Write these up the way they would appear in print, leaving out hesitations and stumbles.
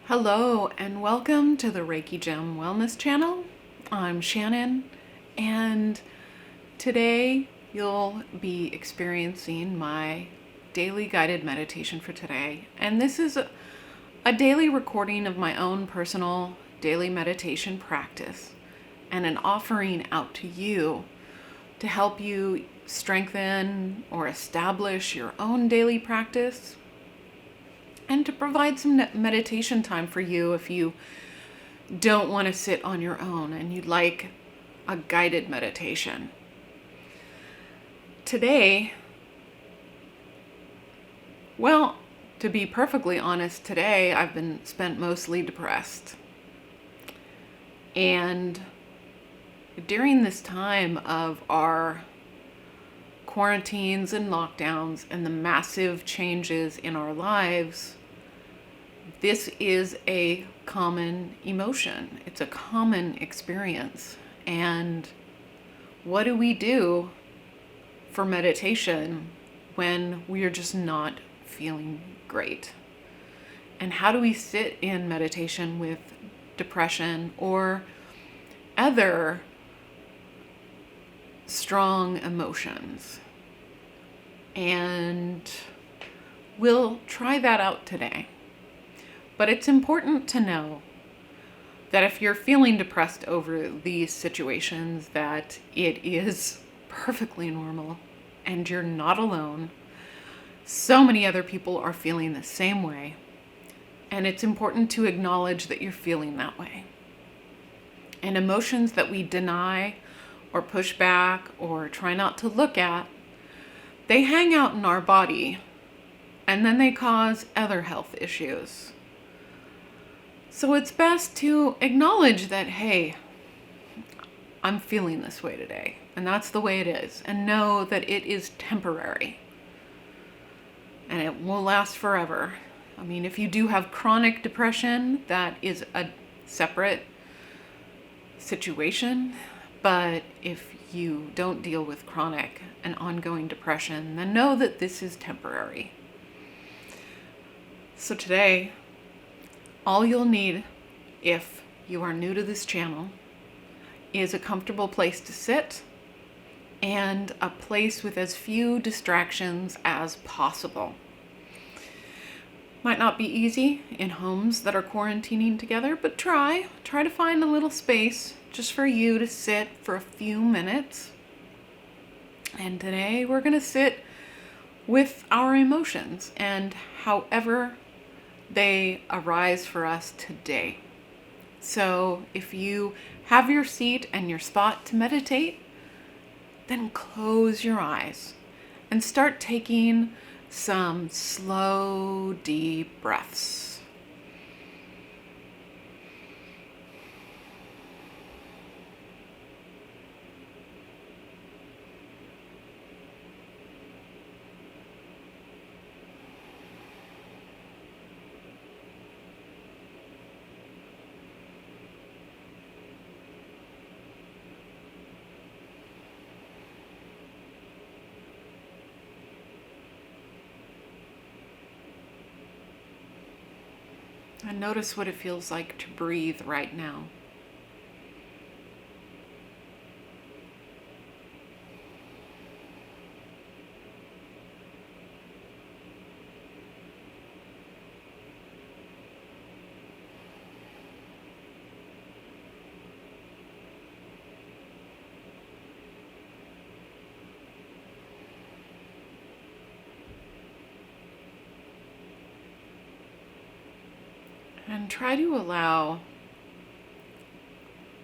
Hello and welcome to the Reiki Gem Wellness Channel. I'm Shannon, and today you'll be experiencing my daily guided meditation for today. And this is a daily recording of my own personal daily meditation practice and an offering out to you to help you strengthen or establish your own daily practice, and to provide some meditation time for you if you don't want to sit on your own and you'd like a guided meditation. Today, well, to be perfectly honest, today I've been spent mostly depressed. And during this time of our quarantines and lockdowns and the massive changes in our lives, this is a common emotion. It's a common experience. And what do we do for meditation when we are just not feeling great? And how do we sit in meditation with depression or other strong emotions? And we'll try that out today. But it's important to know that if you're feeling depressed over these situations, that it is perfectly normal and you're not alone. So many other people are feeling the same way. And it's important to acknowledge that you're feeling that way. And emotions that we deny or push back or try not to look at, they hang out in our body and then they cause other health issues. So it's best to acknowledge that, hey, I'm feeling this way today, and that's the way it is, and know that it is temporary and it won't last forever. I mean, if you do have chronic depression, that is a separate situation, but if you don't deal with chronic and ongoing depression, then know that this is temporary. So today, all you'll need, if you are new to this channel, is a comfortable place to sit and a place with as few distractions as possible. Might not be easy in homes that are quarantining together, but try to find a little space just for you to sit for a few minutes. And today we're going to sit with our emotions and however they arise for us today. So if you have your seat and your spot to meditate, then close your eyes and start taking some slow, deep breaths. And notice what it feels like to breathe right now. And try to allow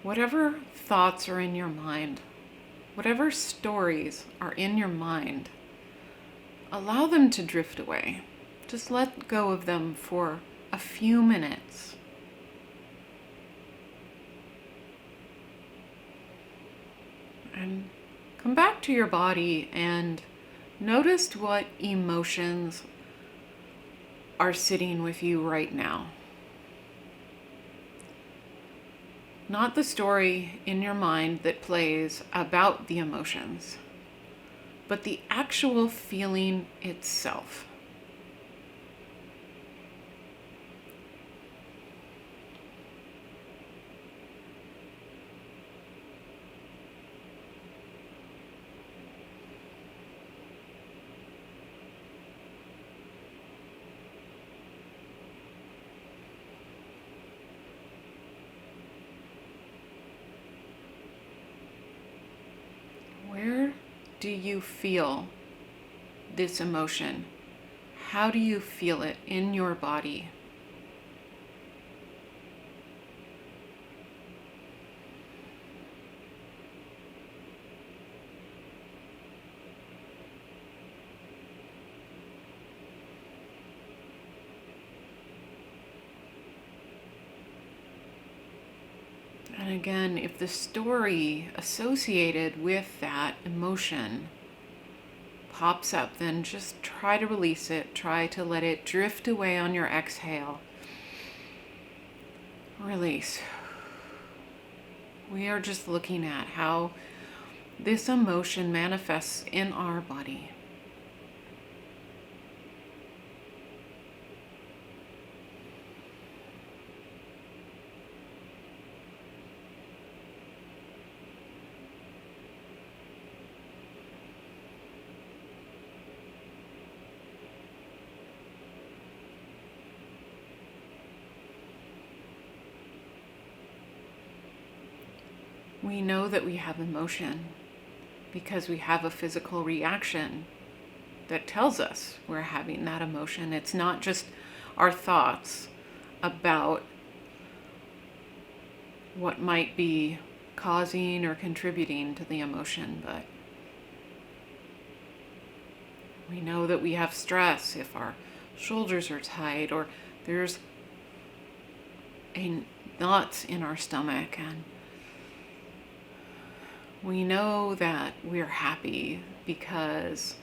whatever thoughts are in your mind, whatever stories are in your mind, allow them to drift away. Just let go of them for a few minutes. And come back to your body and notice what emotions are sitting with you right now. Not the story in your mind that plays about the emotions, but the actual feeling itself. do you feel this emotion? How do you feel it in your body? And again, if the story associated with that emotion pops up, then just try to release it. Try to let it drift away on your exhale. Release. We are just looking at how this emotion manifests in our body. We know that we have emotion because we have a physical reaction that tells us we're having that emotion. It's not just our thoughts about what might be causing or contributing to the emotion, but we know that we have stress if our shoulders are tight or there's a knot in our stomach, and we know that we're happy because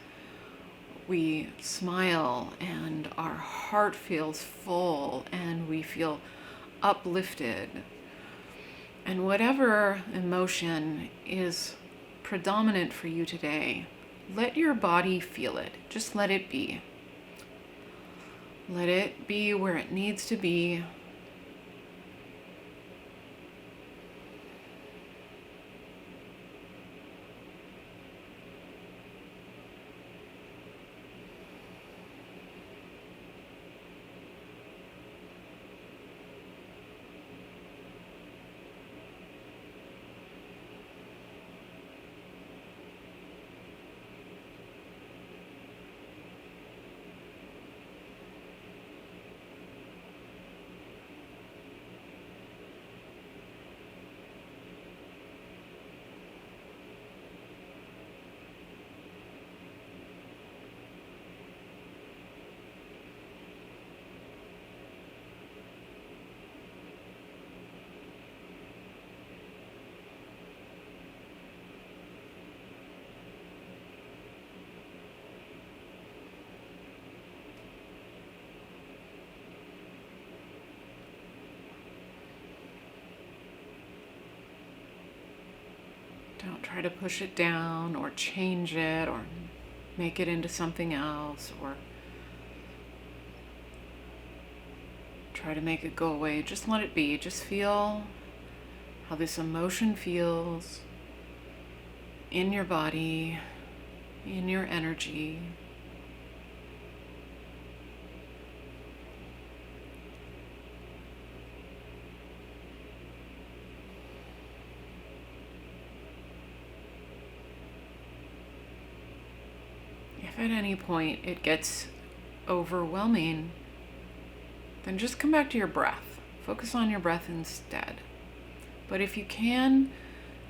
we smile and our heart feels full and we feel uplifted. And whatever emotion is predominant for you today, let your body feel it. Just let it be. Let it be where it needs to be. Don't try to push it down or change it or make it into something else or try to make it go away. Just let it be. Just feel how this emotion feels in your body, in your energy. If at any point it gets overwhelming, then just come back to your breath. Focus on your breath instead. But if you can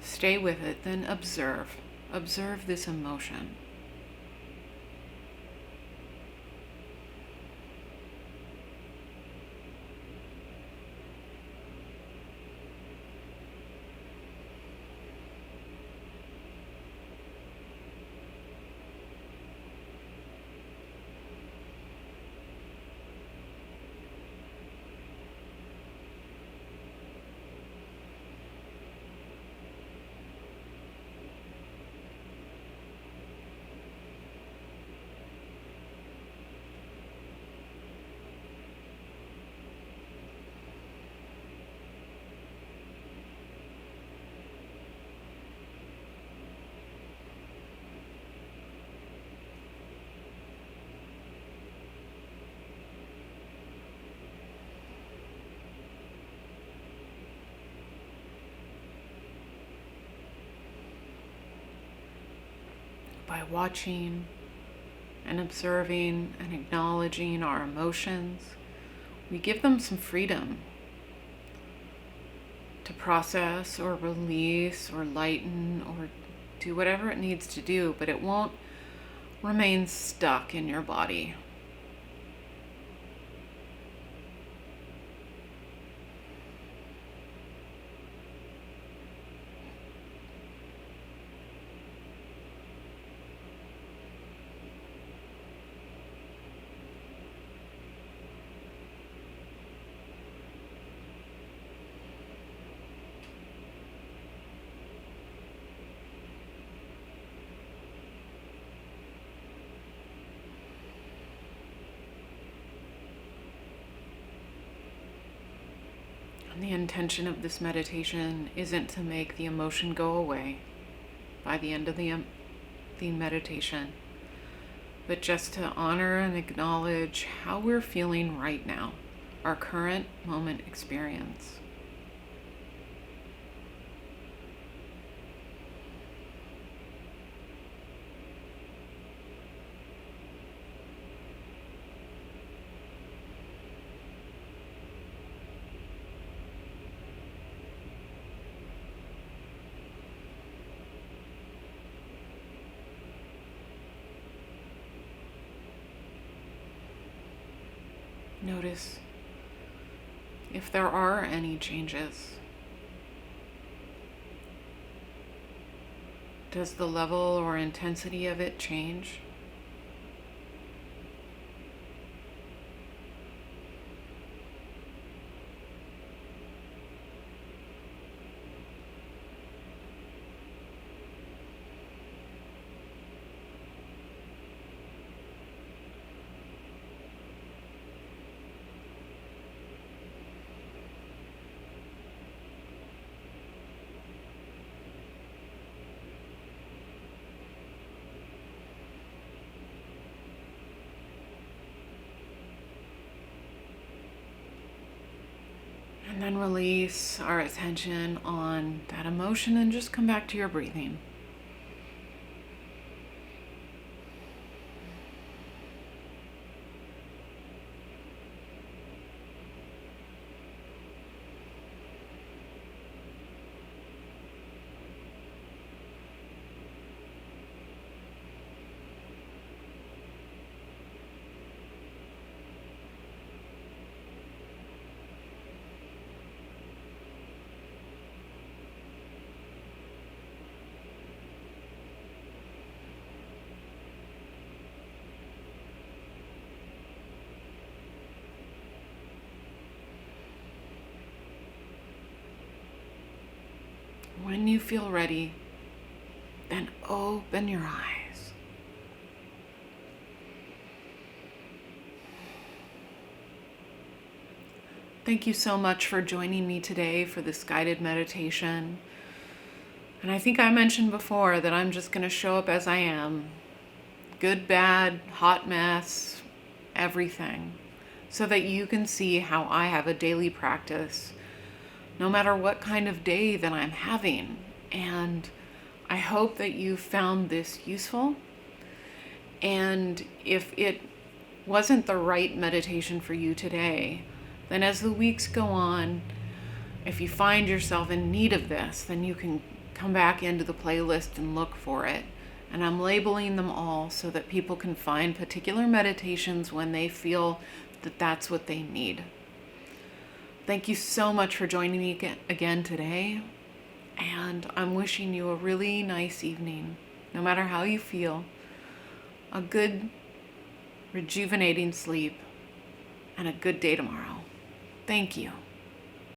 stay with it, then observe. Observe this emotion. by watching and observing and acknowledging our emotions, we give them some freedom to process or release or lighten or do whatever it needs to do, but it won't remain stuck in your body. And the intention of this meditation isn't to make the emotion go away by the end of the meditation, but just to honor and acknowledge how we're feeling right now, our current moment experience. Notice if there are any changes. Does the level or intensity of it change? And then release our attention on that emotion and just come back to your breathing. When you feel ready, then open your eyes. Thank you so much for joining me today for this guided meditation. And I think I mentioned before that I'm just going to show up as I am. Good, bad, hot mess, everything. So that you can see how I have a daily practice no matter what kind of day that I'm having. And I hope that you found this useful. And if it wasn't the right meditation for you today, then as the weeks go on, if you find yourself in need of this, then you can come back into the playlist and look for it. And I'm labeling them all so that people can find particular meditations when they feel that that's what they need. Thank you so much for joining me again today, and I'm wishing you a really nice evening, no matter how you feel, a good, rejuvenating sleep, and a good day tomorrow. Thank you.